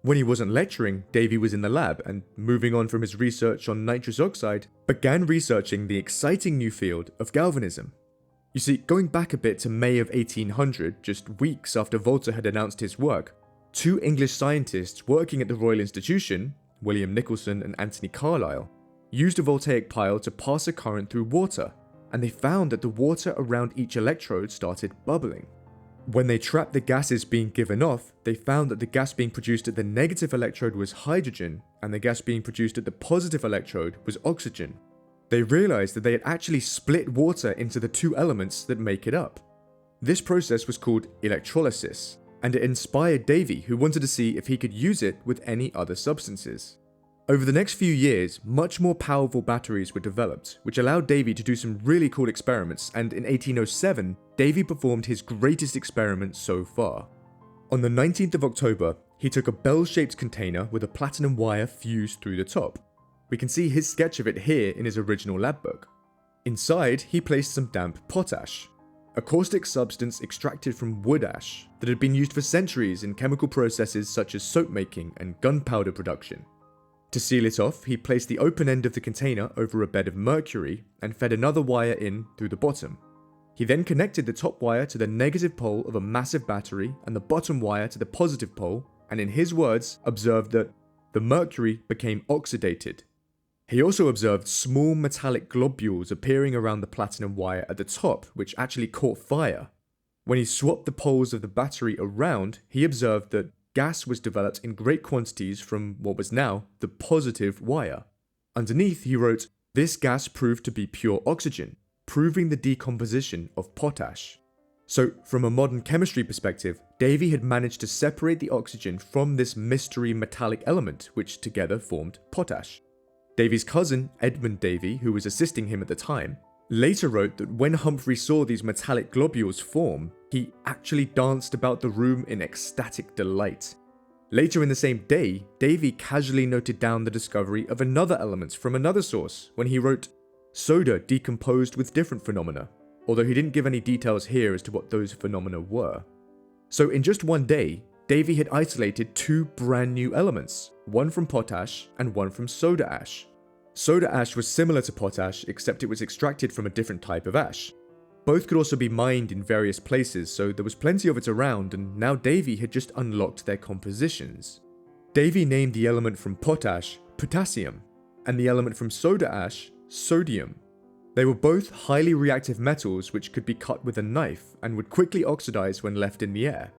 When he wasn't lecturing, Davy was in the lab and, moving on from his research on nitrous oxide, began researching the exciting new field of galvanism. You see, going back a bit to May of 1800, just weeks after Volta had announced his work, two English scientists working at the Royal Institution, William Nicholson and Anthony Carlisle, used a voltaic pile to pass a current through water, and they found that the water around each electrode started bubbling. When they trapped the gases being given off, they found that the gas being produced at the negative electrode was hydrogen, and the gas being produced at the positive electrode was oxygen. They realized that they had actually split water into the two elements that make it up. This process was called electrolysis, and it inspired Davy, who wanted to see if he could use it with any other substances. Over the next few years, much more powerful batteries were developed, which allowed Davy to do some really cool experiments, and in 1807, Davy performed his greatest experiment so far. On the 19th of October, he took a bell-shaped container with a platinum wire fused through the top. We can see his sketch of it here in his original lab book. Inside, he placed some damp potash, a caustic substance extracted from wood ash that had been used for centuries in chemical processes such as soap making and gunpowder production. To seal it off, he placed the open end of the container over a bed of mercury and fed another wire in through the bottom. He then connected the top wire to the negative pole of a massive battery and the bottom wire to the positive pole, and in his words, observed that the mercury became oxidated. He also observed small metallic globules appearing around the platinum wire at the top, which actually caught fire. When he swapped the poles of the battery around, he observed that gas was developed in great quantities from what was now the positive wire. Underneath, he wrote, "This gas proved to be pure oxygen, proving the decomposition of potash." So, from a modern chemistry perspective, Davy had managed to separate the oxygen from this mystery metallic element, which together formed potash. Davy's cousin, Edmund Davy, who was assisting him at the time, later wrote that when Humphry saw these metallic globules form, he actually danced about the room in ecstatic delight. Later in the same day, Davy casually noted down the discovery of another element from another source when he wrote, "Soda decomposed with different phenomena," although he didn't give any details here as to what those phenomena were. So in just one day, Davy had isolated two brand new elements, one from potash and one from soda ash. Soda ash was similar to potash, except it was extracted from a different type of ash. Both could also be mined in various places, so there was plenty of it around, and now Davy had just unlocked their compositions. Davy named the element from potash potassium, and the element from soda ash sodium. They were both highly reactive metals which could be cut with a knife and would quickly oxidize when left in the air.